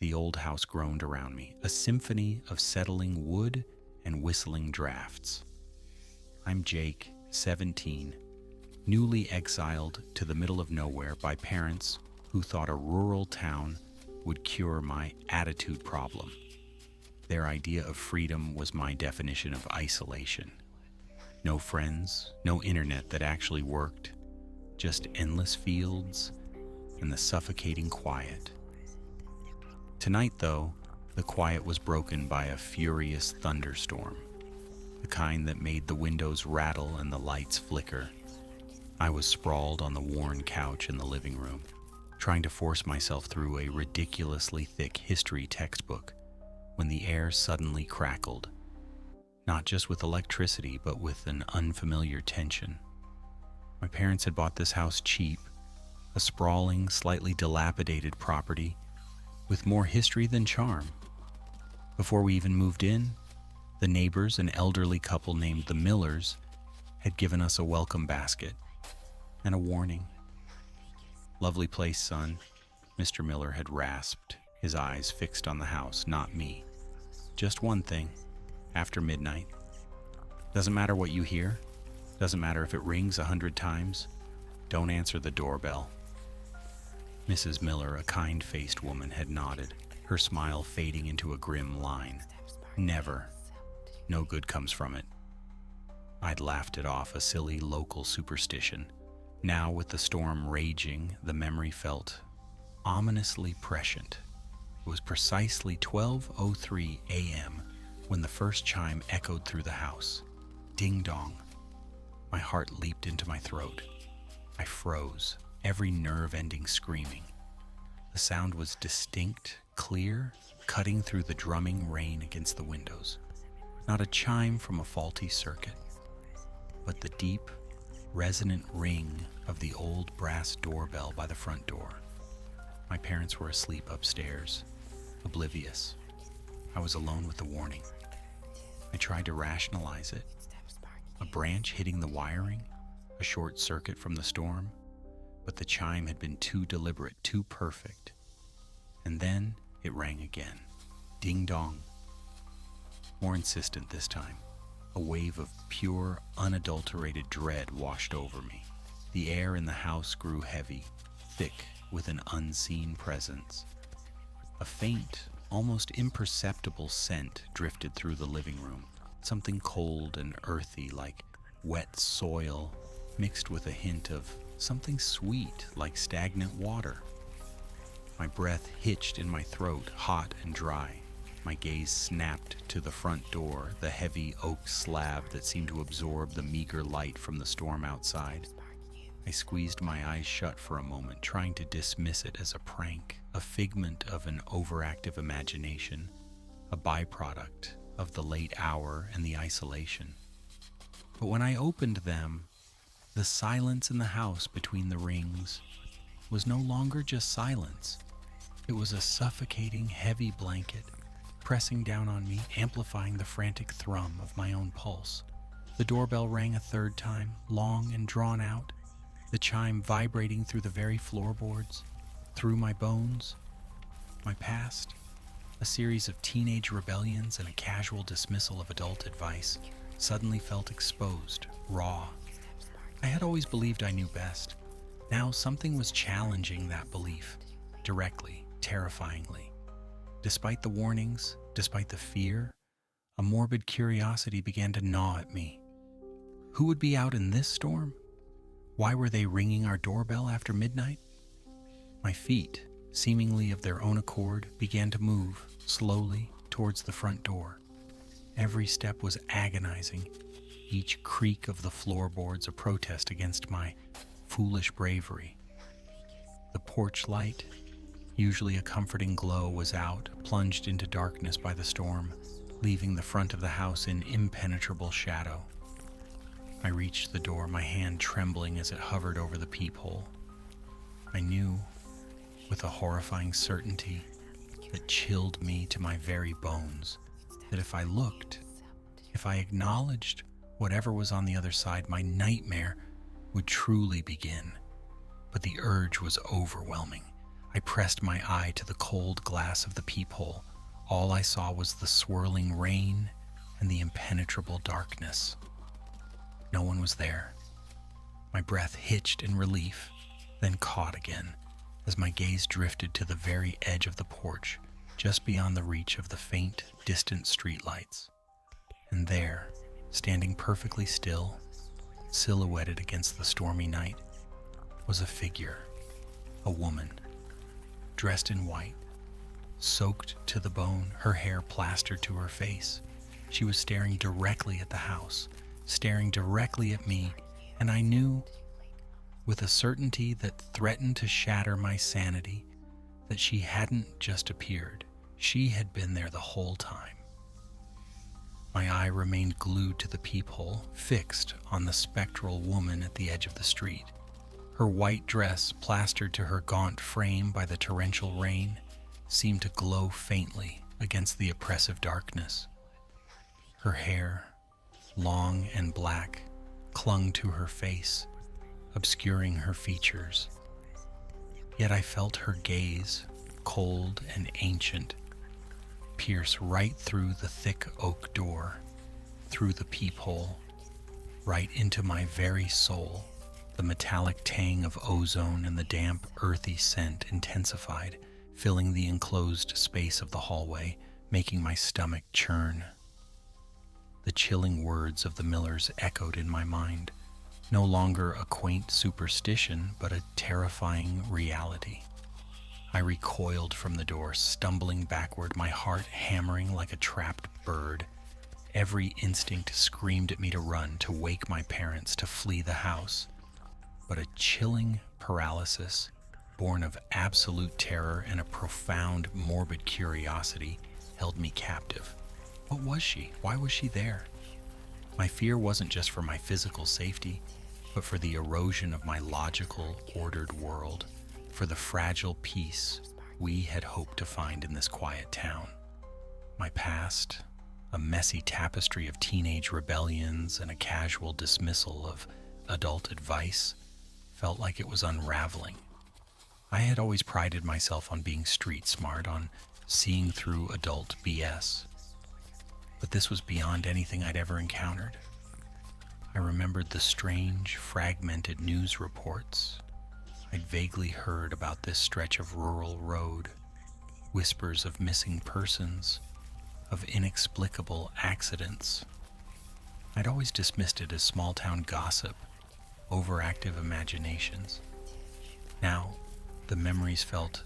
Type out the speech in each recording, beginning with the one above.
The old house groaned around me, a symphony of settling wood and whistling drafts. I'm Jake, 17, newly exiled to the middle of nowhere by parents who thought a rural town would cure my attitude problem. Their idea of freedom was my definition of isolation. No friends, no internet that actually worked, just endless fields and the suffocating quiet. Tonight, though, the quiet was broken by a furious thunderstorm, the kind that made the windows rattle and the lights flicker. I was sprawled on the worn couch in the living room, trying to force myself through a ridiculously thick history textbook when the air suddenly crackled, not just with electricity, but with an unfamiliar tension. My parents had bought this house cheap, a sprawling, slightly dilapidated property with more history than charm. Before we even moved in, the neighbors, an elderly couple named the Millers, had given us a welcome basket and a warning. "Lovely place, son," Mr. Miller had rasped, his eyes fixed on the house, not me. "Just one thing. After midnight. Doesn't matter what you hear. Doesn't matter if it rings 100 times. Don't answer the doorbell." Mrs. Miller, a kind-faced woman, had nodded, her smile fading into a grim line. "Never. No good comes from it." I'd laughed it off, a silly local superstition. Now, with the storm raging, the memory felt ominously prescient. It was precisely 12:03 a.m. when the first chime echoed through the house. Ding dong. My heart leaped into my throat. I froze, every nerve ending screaming. The sound was distinct, clear, cutting through the drumming rain against the windows. Not a chime from a faulty circuit, but the deep, resonant ring of the old brass doorbell by the front door. My parents were asleep upstairs, oblivious. I was alone with the warning. I tried to rationalize it. A branch hitting the wiring, a short circuit from the storm, but the chime had been too deliberate, too perfect. And then it rang again. Ding dong. More insistent this time. A wave of pure, unadulterated dread washed over me. The air in the house grew heavy, thick with an unseen presence. A faint, almost imperceptible scent drifted through the living room, something cold and earthy like wet soil mixed with a hint of something sweet like stagnant water. My breath hitched in my throat, hot and dry. My gaze snapped to the front door, the heavy oak slab that seemed to absorb the meager light from the storm outside. I squeezed my eyes shut for a moment, trying to dismiss it as a prank, a figment of an overactive imagination, a byproduct of the late hour and the isolation. But when I opened them, the silence in the house between the rings was no longer just silence. It was a suffocating, heavy blanket pressing down on me, amplifying the frantic thrum of my own pulse. The doorbell rang a third time, long and drawn out, the chime vibrating through the very floorboards, through my bones. My past, a series of teenage rebellions and a casual dismissal of adult advice, suddenly felt exposed, raw. I had always believed I knew best. Now something was challenging that belief, directly, terrifyingly. Despite the warnings, despite the fear, a morbid curiosity began to gnaw at me. Who would be out in this storm? Why were they ringing our doorbell after midnight? My feet, seemingly of their own accord, began to move slowly towards the front door. Every step was agonizing, each creak of the floorboards a protest against my foolish bravery. The porch light, usually a comforting glow, was out, plunged into darkness by the storm, leaving the front of the house in impenetrable shadow. I reached the door, my hand trembling as it hovered over the peephole. I knew, with a horrifying certainty that chilled me to my very bones, that if I looked, if I acknowledged whatever was on the other side, my nightmare would truly begin. But the urge was overwhelming. I pressed my eye to the cold glass of the peephole. All I saw was the swirling rain and the impenetrable darkness. No one was there. My breath hitched in relief, then caught again, as my gaze drifted to the very edge of the porch, just beyond the reach of the faint, distant streetlights. And there, standing perfectly still, silhouetted against the stormy night, was a figure, a woman, dressed in white, soaked to the bone, her hair plastered to her face. She was staring directly at the house, staring directly at me, and I knew, with a certainty that threatened to shatter my sanity, that she hadn't just appeared. She had been there the whole time. My eye remained glued to the peephole, fixed on the spectral woman at the edge of the street. Her white dress, plastered to her gaunt frame by the torrential rain, seemed to glow faintly against the oppressive darkness. Her hair, long and black, clung to her face, obscuring her features. Yet I felt her gaze, cold and ancient, pierce right through the thick oak door, through the peephole, right into my very soul. The metallic tang of ozone and the damp, earthy scent intensified, filling the enclosed space of the hallway, making my stomach churn. The chilling words of the Millers echoed in my mind, no longer a quaint superstition, but a terrifying reality. I recoiled from the door, stumbling backward, my heart hammering like a trapped bird. Every instinct screamed at me to run, to wake my parents, to flee the house. But a chilling paralysis, born of absolute terror and a profound, morbid curiosity, held me captive. What was she? Why was she there? My fear wasn't just for my physical safety, but for the erosion of my logical, ordered world, for the fragile peace we had hoped to find in this quiet town. My past, a messy tapestry of teenage rebellions and a casual dismissal of adult advice, felt like it was unraveling. I had always prided myself on being street smart, on seeing through adult BS. But this was beyond anything I'd ever encountered. I remembered the strange, fragmented news reports. I'd vaguely heard about this stretch of rural road, whispers of missing persons, of inexplicable accidents. I'd always dismissed it as small-town gossip, overactive imaginations. Now, the memories felt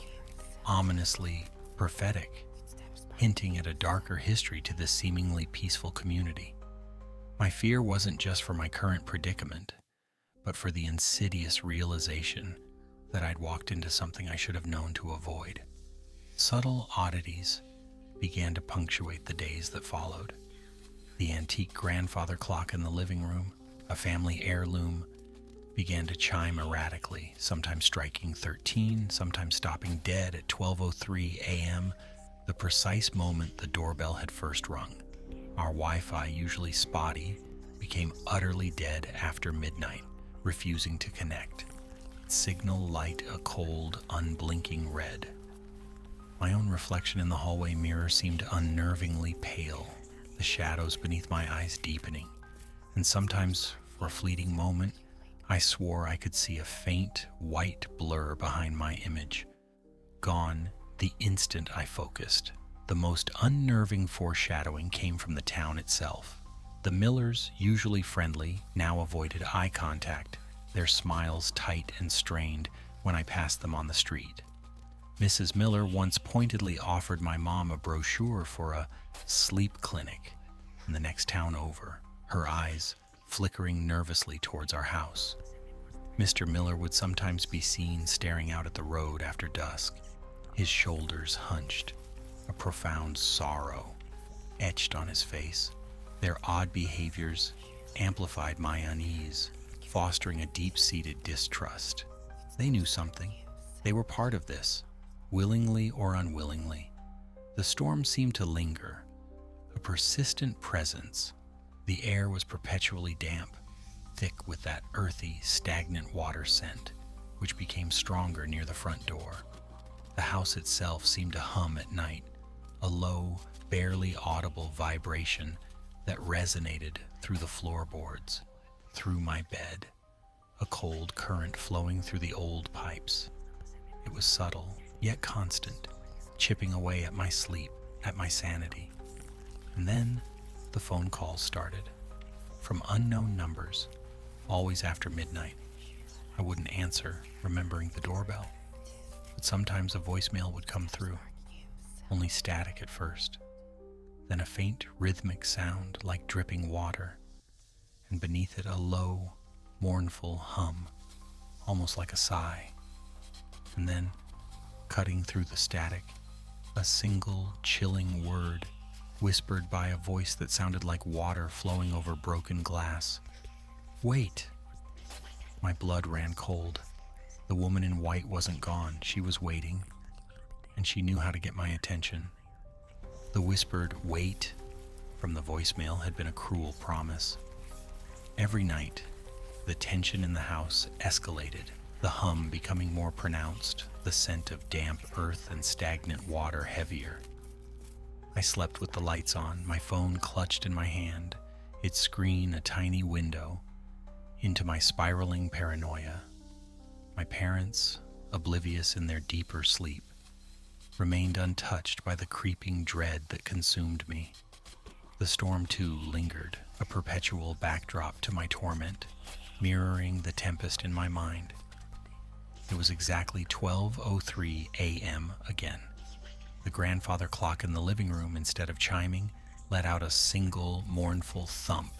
ominously prophetic, hinting at a darker history to this seemingly peaceful community. My fear wasn't just for my current predicament, but for the insidious realization that I'd walked into something I should have known to avoid. Subtle oddities began to punctuate the days that followed. The antique grandfather clock in the living room, a family heirloom, began to chime erratically, sometimes striking 13, sometimes stopping dead at 12:03 a.m., the precise moment the doorbell had first rung. Our Wi-Fi, usually spotty, became utterly dead after midnight, refusing to connect. Its signal light a cold, unblinking red. My own reflection in the hallway mirror seemed unnervingly pale, the shadows beneath my eyes deepening, and sometimes, for a fleeting moment, I swore I could see a faint, white blur behind my image. Gone the instant I focused. The most unnerving foreshadowing came from the town itself. The Millers, usually friendly, now avoided eye contact, their smiles tight and strained when I passed them on the street. Mrs. Miller once pointedly offered my mom a brochure for a sleep clinic in the next town over, her eyes flickering nervously towards our house. Mr. Miller would sometimes be seen staring out at the road after dusk, his shoulders hunched, a profound sorrow etched on his face. Their odd behaviors amplified my unease, fostering a deep-seated distrust. They knew something. They were part of this, willingly or unwillingly. The storm seemed to linger, a persistent presence. The air was perpetually damp, thick with that earthy, stagnant water scent, which became stronger near the front door. The house itself seemed to hum at night, a low, barely audible vibration that resonated through the floorboards, through my bed, a cold current flowing through the old pipes. It was subtle, yet constant, chipping away at my sleep, at my sanity. And then the phone calls started, from unknown numbers, always after midnight. I wouldn't answer, remembering the doorbell, but sometimes a voicemail would come through, only static at first, then a faint rhythmic sound like dripping water, and beneath it a low, mournful hum, almost like a sigh. And then, cutting through the static, a single chilling word whispered by a voice that sounded like water flowing over broken glass. "Wait!" My blood ran cold. The woman in white wasn't gone. She was waiting, and she knew how to get my attention. The whispered "wait" from the voicemail had been a cruel promise. Every night, the tension in the house escalated, the hum becoming more pronounced, the scent of damp earth and stagnant water heavier. I slept with the lights on, my phone clutched in my hand, its screen a tiny window into my spiraling paranoia. My parents, oblivious in their deeper sleep, remained untouched by the creeping dread that consumed me. The storm, too, lingered, a perpetual backdrop to my torment, mirroring the tempest in my mind. It was exactly 12:03 a.m. again. The grandfather clock in the living room, instead of chiming, let out a single mournful thump,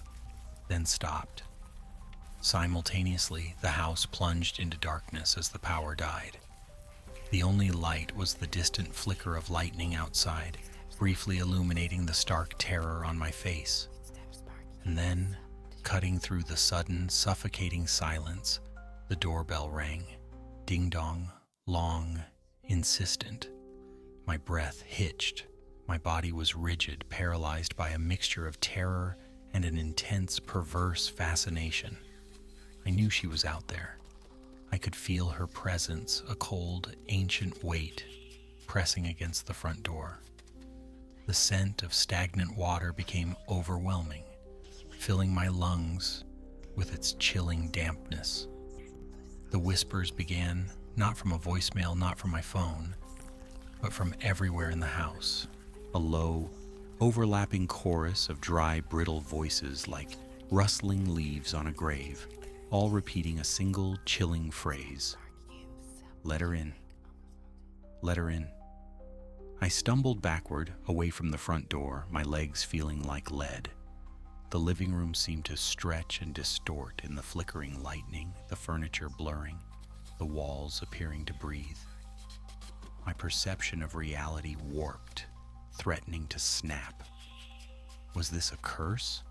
then stopped. Simultaneously, the house plunged into darkness as the power died. The only light was the distant flicker of lightning outside, briefly illuminating the stark terror on my face. And then, cutting through the sudden, suffocating silence, the doorbell rang. Ding-dong, long, insistent. My breath hitched. My body was rigid, paralyzed by a mixture of terror and an intense, perverse fascination. I knew she was out there. I could feel her presence, a cold, ancient weight, pressing against the front door. The scent of stagnant water became overwhelming, filling my lungs with its chilling dampness. The whispers began, not from a voicemail, not from my phone, but from everywhere in the house. A low, overlapping chorus of dry, brittle voices like rustling leaves on a grave, all repeating a single chilling phrase. "Let her in. Let her in." I stumbled backward, away from the front door, my legs feeling like lead. The living room seemed to stretch and distort in the flickering lightning, the furniture blurring, the walls appearing to breathe. My perception of reality warped, threatening to snap. Was this a curse?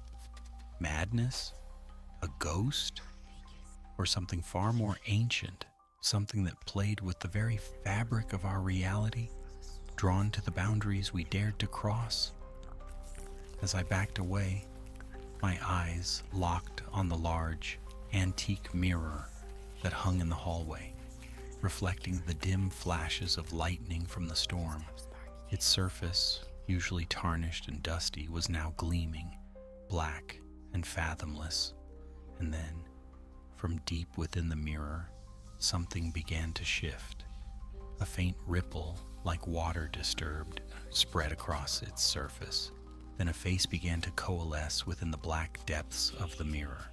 Madness? A ghost? Or something far more ancient, something that played with the very fabric of our reality, drawn to the boundaries we dared to cross? As I backed away, my eyes locked on the large, antique mirror that hung in the hallway, reflecting the dim flashes of lightning from the storm. Its surface, usually tarnished and dusty, was now gleaming, black and fathomless. And then, from deep within the mirror, something began to shift. A faint ripple, like water disturbed, spread across its surface. Then a face began to coalesce within the black depths of the mirror.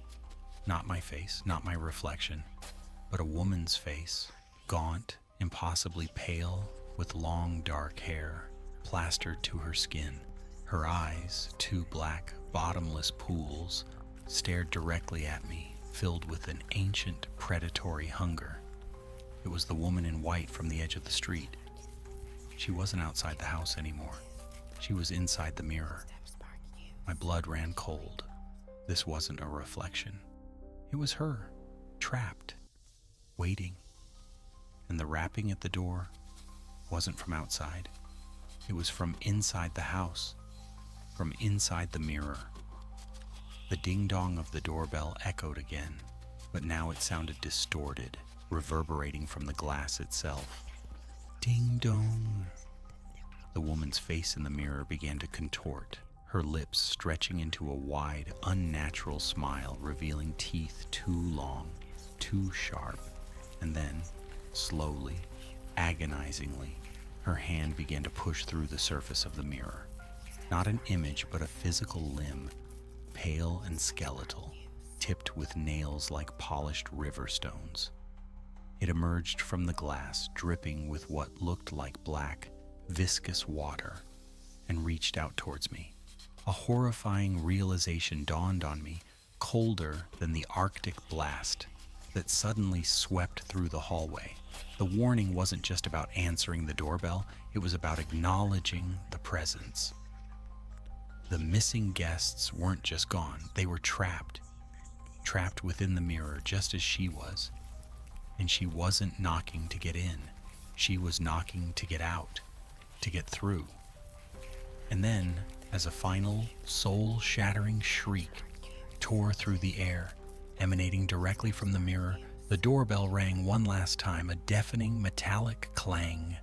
Not my face, not my reflection, but a woman's face, gaunt, impossibly pale, with long dark hair plastered to her skin. Her eyes, two black, bottomless pools, stared directly at me, filled with an ancient, predatory hunger. It was the woman in white from the edge of the street. She wasn't outside the house anymore. She was inside the mirror. My blood ran cold. This wasn't a reflection. It was her, trapped, waiting. And the rapping at the door wasn't from outside. It was from inside the house, from inside the mirror. The ding-dong of the doorbell echoed again, but now it sounded distorted, reverberating from the glass itself. Ding dong. The woman's face in the mirror began to contort, her lips stretching into a wide, unnatural smile, revealing teeth too long, too sharp. And then, slowly, agonizingly, her hand began to push through the surface of the mirror. Not an image, but a physical limb, pale and skeletal, tipped with nails like polished river stones. It emerged from the glass, dripping with what looked like black, viscous water, and reached out towards me. A horrifying realization dawned on me, colder than the Arctic blast that suddenly swept through the hallway. The warning wasn't just about answering the doorbell, it was about acknowledging the presence. The missing guests weren't just gone, they were trapped within the mirror just as she was. And she wasn't knocking to get in, she was knocking to get out, to get through. And then, as a final, soul-shattering shriek tore through the air, emanating directly from the mirror, the doorbell rang one last time, a deafening metallic clang.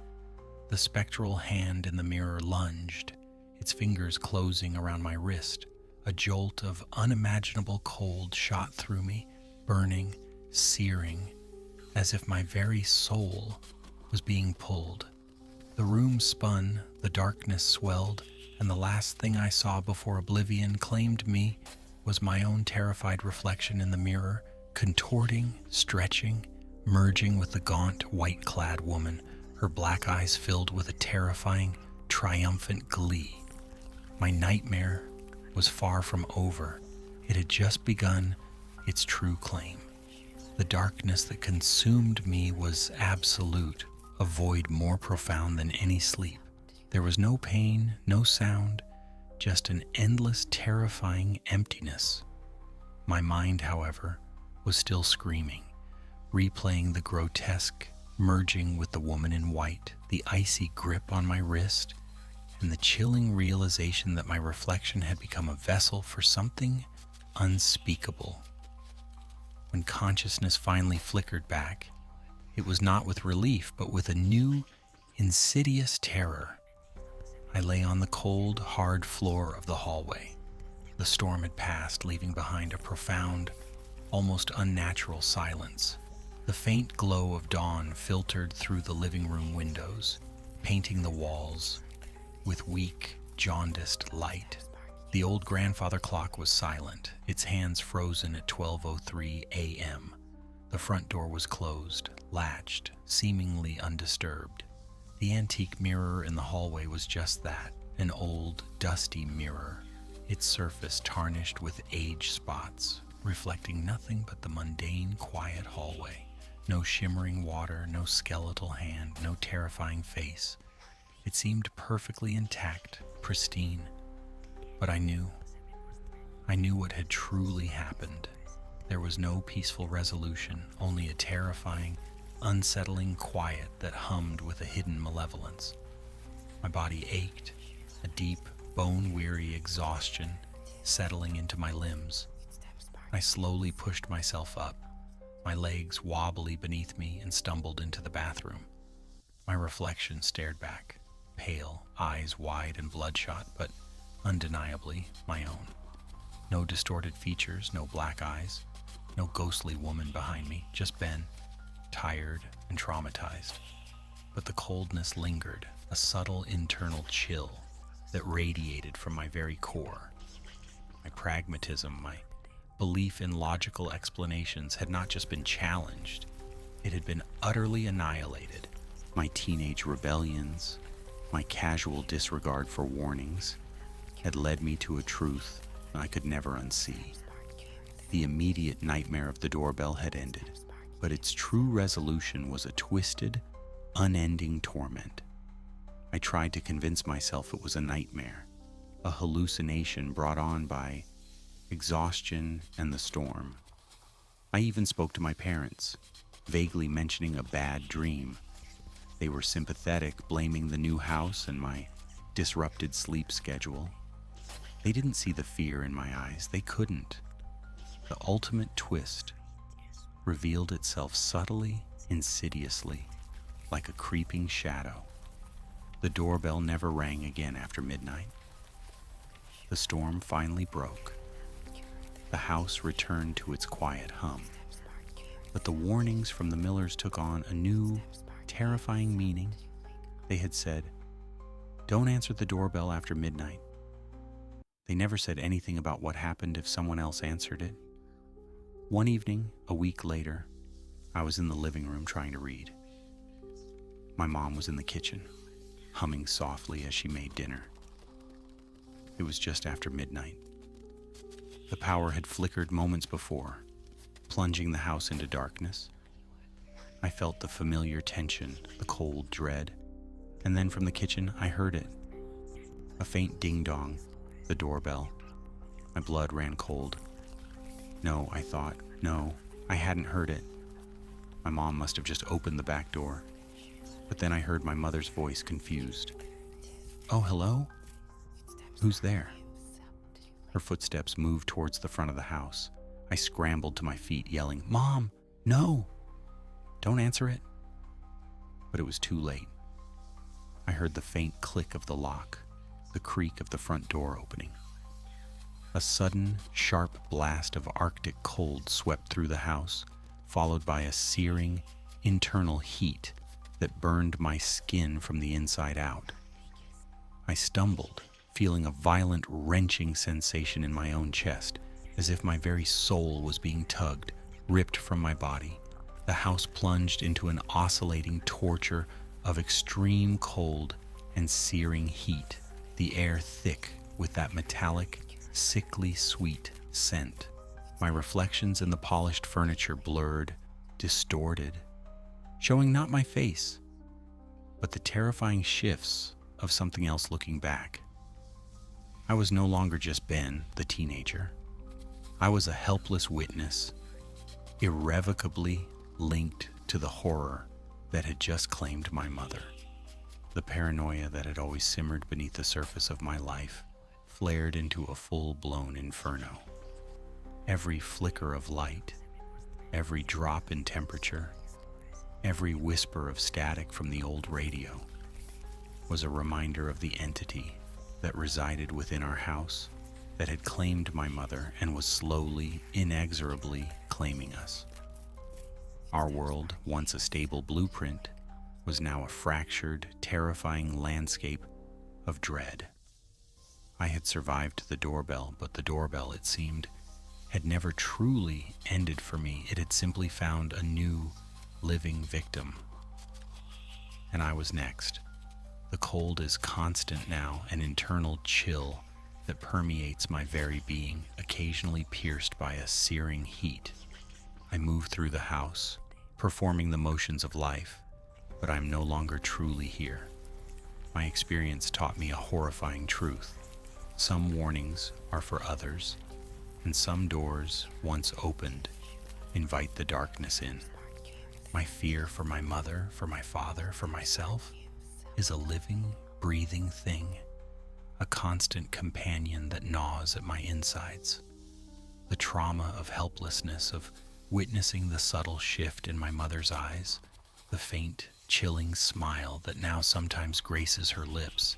The spectral hand in the mirror lunged, its fingers closing around my wrist. A jolt of unimaginable cold shot through me, burning, searing, as if my very soul was being pulled. The room spun, the darkness swelled, and the last thing I saw before oblivion claimed me was my own terrified reflection in the mirror, contorting, stretching, merging with the gaunt, white-clad woman, her black eyes filled with a terrifying, triumphant glee. My nightmare was far from over. It had just begun its true claim. The darkness that consumed me was absolute, a void more profound than any sleep. There was no pain, no sound, just an endless, terrifying emptiness. My mind, however, was still screaming, replaying the grotesque, merging with the woman in white, the icy grip on my wrist, and the chilling realization that my reflection had become a vessel for something unspeakable. When consciousness finally flickered back, it was not with relief, but with a new, insidious terror. I lay on the cold, hard floor of the hallway. The storm had passed, leaving behind a profound, almost unnatural silence. The faint glow of dawn filtered through the living room windows, painting the walls with weak, jaundiced light. The old grandfather clock was silent, its hands frozen at 12:03 a.m. The front door was closed, latched, seemingly undisturbed. The antique mirror in the hallway was just that, an old, dusty mirror, its surface tarnished with age spots, reflecting nothing but the mundane, quiet hallway. No shimmering water, no skeletal hand, no terrifying face. It seemed perfectly intact, pristine. But I knew what had truly happened. There was no peaceful resolution, only a terrifying, unsettling quiet that hummed with a hidden malevolence. My body ached, a deep, bone-weary exhaustion settling into my limbs. I slowly pushed myself up, my legs wobbly beneath me, and stumbled into the bathroom. My reflection stared back, pale, eyes wide and bloodshot, but undeniably my own. No distorted features, no black eyes, no ghostly woman behind me, just Ben, tired and traumatized. But the coldness lingered, a subtle internal chill that radiated from my very core. My pragmatism, my belief in logical explanations had not just been challenged, it had been utterly annihilated. My teenage rebellions, my casual disregard for warnings, had led me to a truth I could never unsee. The immediate nightmare of the doorbell had ended, but its true resolution was a twisted, unending torment. I tried to convince myself it was a nightmare, a hallucination brought on by exhaustion and the storm. I even spoke to my parents, vaguely mentioning a bad dream. They were sympathetic, blaming the new house and my disrupted sleep schedule. They didn't see the fear in my eyes. They couldn't. The ultimate twist revealed itself subtly, insidiously. like a creeping shadow. The doorbell never rang again after midnight. The storm finally broke. The house returned to its quiet hum. But the warnings from the Millers took on a new, terrifying meaning. They had said, "Don't answer the doorbell after midnight." They never said anything about what happened if someone else answered it. One evening, a week later, I was in the living room trying to read. My mom was in the kitchen, humming softly as she made dinner. It was just after midnight. The power had flickered moments before, plunging the house into darkness. I felt the familiar tension, the cold dread, and then from the kitchen I heard it. A faint ding-dong, the doorbell. My blood ran cold. No, I thought, no, I hadn't heard it. My mom must have just opened the back door. But then I heard my mother's voice, confused. "Oh, hello? Who's there?" Her footsteps moved towards the front of the house. I scrambled to my feet, yelling, "Mom, no! Don't answer it." But it was too late. I heard the faint click of the lock, the creak of the front door opening. A sudden, sharp blast of Arctic cold swept through the house, followed by a searing, internal heat that burned my skin from the inside out. I stumbled, feeling a violent, wrenching sensation in my own chest, as if my very soul was being tugged, ripped from my body. The house plunged into an oscillating torture of extreme cold and searing heat, the air thick with that metallic, sickly sweet scent. My reflections in the polished furniture blurred, distorted, showing not my face, but the terrifying shifts of something else looking back. I was no longer just Ben, the teenager. I was a helpless witness, irrevocably linked to the horror that had just claimed my mother. The paranoia that had always simmered beneath the surface of my life flared into a full-blown inferno. Every flicker of light, every drop in temperature, every whisper of static from the old radio was a reminder of the entity that resided within our house, that had claimed my mother and was slowly, inexorably claiming us. Our world, once a stable blueprint, was now a fractured, terrifying landscape of dread. I had survived the doorbell, but the doorbell, it seemed, had never truly ended for me. It had simply found a new, living victim. And I was next. The cold is constant now, an internal chill that permeates my very being, occasionally pierced by a searing heat. I move through the house, performing the motions of life, but I'm no longer truly here. My experience taught me a horrifying truth. Some warnings are for others, and some doors, once opened, invite the darkness in. My fear for my mother, for my father, for myself, is a living, breathing thing, a constant companion that gnaws at my insides. The trauma of helplessness, of witnessing the subtle shift in my mother's eyes, the faint, chilling smile that now sometimes graces her lips,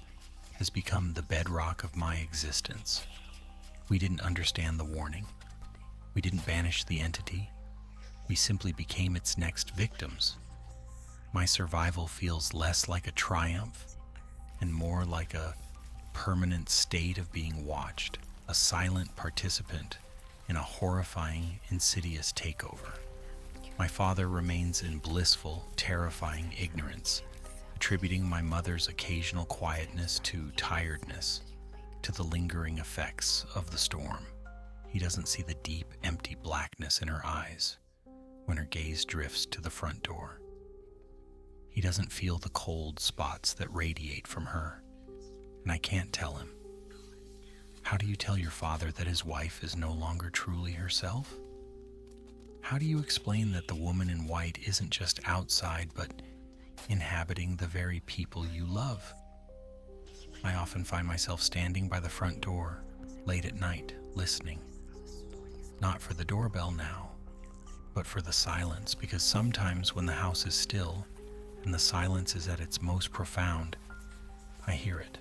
has become the bedrock of my existence. We didn't understand the warning. We didn't banish the entity. We simply became its next victims. My survival feels less like a triumph and more like a permanent state of being watched, a silent participant in a horrifying, insidious takeover. My father remains in blissful, terrifying ignorance, attributing my mother's occasional quietness to tiredness, to the lingering effects of the storm. He doesn't see the deep, empty blackness in her eyes when her gaze drifts to the front door. He doesn't feel the cold spots that radiate from her, and I can't tell him. How do you tell your father that his wife is no longer truly herself? How do you explain that the woman in white isn't just outside, but inhabiting the very people you love? I often find myself standing by the front door, late at night, listening. Not for the doorbell now, but for the silence, because sometimes when the house is still, and the silence is at its most profound, I hear it.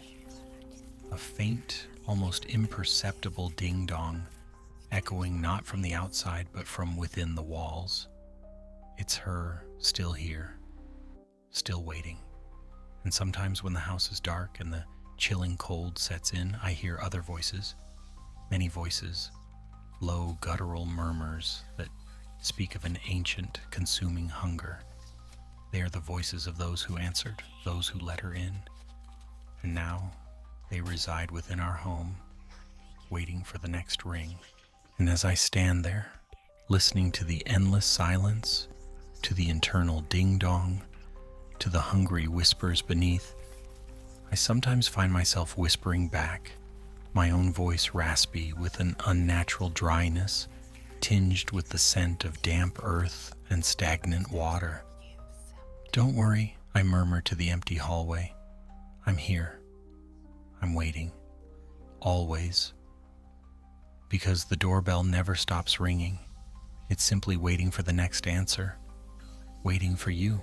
A faint, almost imperceptible ding-dong, echoing not from the outside but from within the walls. It's her, still here, still waiting. And sometimes when the house is dark and the chilling cold sets in, I hear other voices, many voices, low guttural murmurs that speak of an ancient, consuming hunger. They are the voices of those who answered, those who let her in. And now they reside within our home, waiting for the next ring. And as I stand there, listening to the endless silence, to the internal ding-dong, to the hungry whispers beneath, I sometimes find myself whispering back, my own voice raspy with an unnatural dryness, tinged with the scent of damp earth and stagnant water. "Don't worry," I murmur to the empty hallway. "I'm here. I'm waiting. Always." Because the doorbell never stops ringing. It's simply waiting for the next answer, waiting for you.